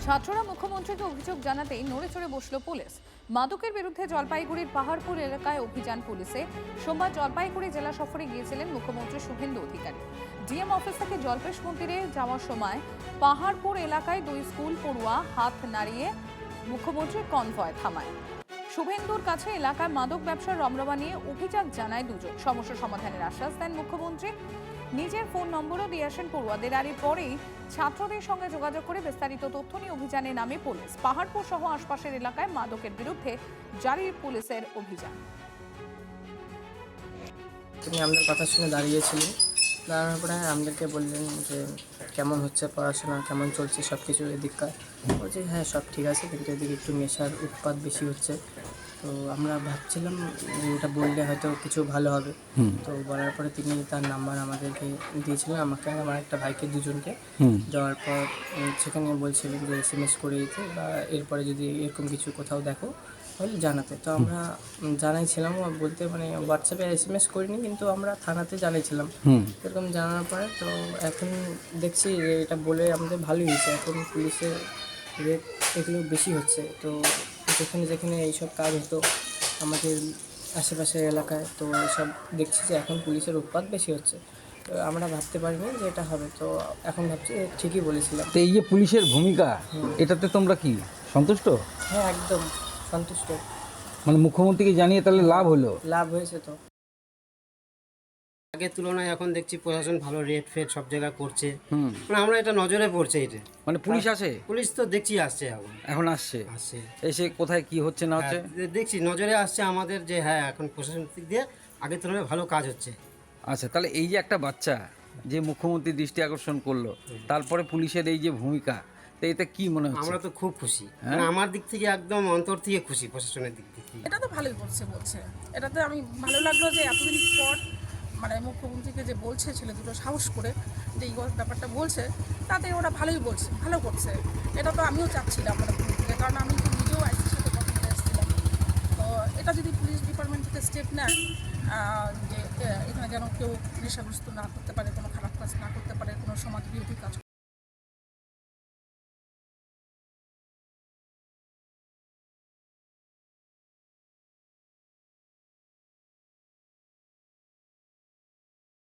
ছাত্ররা মুখ্যমন্ত্রীকে অভিযোগ জানাতেই নড়ে চড়ে বসল পুলিশ। মাদকের বিরুদ্ধে জলপাইগুড়ির পাহাড়পুর এলাকায় অভিযান পুলিশে। সোমবার জলপাইগুড়ি জেলা সফরে গিয়েছিলেন মুখ্যমন্ত্রী শুভেন্দু অধিকারী। ডিএম অফিস থেকে জল্পেশ মন্দিরে যাওয়ার সময় পাহাড়পুর এলাকায় দুই স্কুল পড়ুয়া হাত নাড়িয়ে মুখ্যমন্ত্রীর কনভয় থামায়। শুভেন্দুর কাছে এলাকায় মাদক ব্যবসার রমরমা নিয়ে অভিযোগ জানায় দুজন। সমস্যা সমাধানের আশ্বাস দেন মুখ্যমন্ত্রী। নিজের ফোন নম্বরও দিয়ে আসেন পড়ুয়াদের। আর এরপরেই ছাত্রদের সঙ্গে যোগাযোগ করে বিস্তারিত তথ্য নিয়ে অভিযানে নামে পুলিশ। পাহাড়পুর সহ আশপাশের এলাকায় মাদকের বিরুদ্ধে জারি পুলিশের অভিযান। তিনি আমাদের কথা শুনে দাঁড়িয়েছিলেন। দাঁড়ানোর পরে আমাদেরকে বললেন যে কেমন হচ্ছে পড়াশোনা, কেমন চলছে সব কিছু এদিককার। বলছি হ্যাঁ সব ঠিক আছে, কিন্তু এদিকে একটু নেশার উৎপাত বেশি হচ্ছে। তো আমরা ভাবছিলাম যে এটা বললে হয়তো কিছু ভালো হবে। তো বলার পরে তিনি তার নাম্বার আমাদেরকে দিয়েছিলেন, আমাকে আর আমার একটা ভাইকে, দুজনকে। যাওয়ার পর সেখানে বলছিলেন যে SMS করে দিতে, বা এরপরে যদি এরকম কিছু কোথাও দেখো তাহলে জানাতে। তো আমরা জানাইছিলাম, বলতে মানে হোয়াটসঅ্যাপে SMS করিনি, কিন্তু আমরা থানাতে জানাইছিলাম। এরকম জানানোর পরে তো এখন দেখছি যে এটা বলে আমাদের ভালোই হয়েছে। এখন পুলিশের রেট এগুলো বেশি হচ্ছে। তো যেখানে যেখানে এইসব কাজ হতো আমাদের আশেপাশের এলাকায়, তো এসব দেখছি যে এখন পুলিশের উৎপাত বেশি হচ্ছে। তো আমরা ভাবতে পারিনি যে এটা হবে। তো এখন ভাবছি ঠিকই বলেছিলাম। তো এই যে পুলিশের ভূমিকা, এটাতে তোমরা কি সন্তুষ্ট? হ্যাঁ একদম সন্তুষ্ট। মানে মুখ্যমন্ত্রীকে জানিয়ে তাহলে লাভ হলো? লাভ হয়েছে তো। আগের তুলনায় এখন দেখছি প্রশাসন ভালো রেড ফেড সব জায়গায় করছে। মানে আমরা এটা নজরে পড়ছে। এটা মানে পুলিশ আসে? পুলিশ তো দেখছি আসছে, এখন আসছে? আসছে এসে কোথায় কি হচ্ছে না হচ্ছে দেখছি, নজরে আসছে আমাদের যে হ্যাঁ এখন প্রশাসন দিক দিয়ে আগের তুলনায় ভালো কাজ হচ্ছে। আচ্ছা, তাহলে এই যে একটা বাচ্চা যে মুখ্যমন্ত্রী দৃষ্টি আকর্ষণ করলো, তারপরে পুলিশের এই যে ভূমিকা, তো এতে কি মনে হচ্ছে? আমরা তো খুব খুশি, মানে আমার দিক থেকে একদম অন্তর থেকে খুশি, প্রশাসনের দিক থেকে। এটা তো ভালোই বলছে। এটাতে আমি ভালো লাগলো যে এতদিন পর মানে মুখ্যমন্ত্রীকে যে বলছে ছেলে দুটো সাহস করে যে এই ব্যাপারটা বলছে, তাতে ওরা ভালোই বলছে, ভালো করছে। এটা তো আমিও চাচ্ছিলাম মানে থেকে, কারণ আমি তো নিজেও আইসির সাথে কথা বলে এসেছিলাম। তো এটা যদি পুলিশ ডিপার্টমেন্ট থেকে স্টেপ নেয় যে এখানে যেন কেউ নেশাগ্রস্ত না করতে পারে, কোনো খারাপ কাজ না করতে পারে, কোনো সমাজ বিরোধী কাজ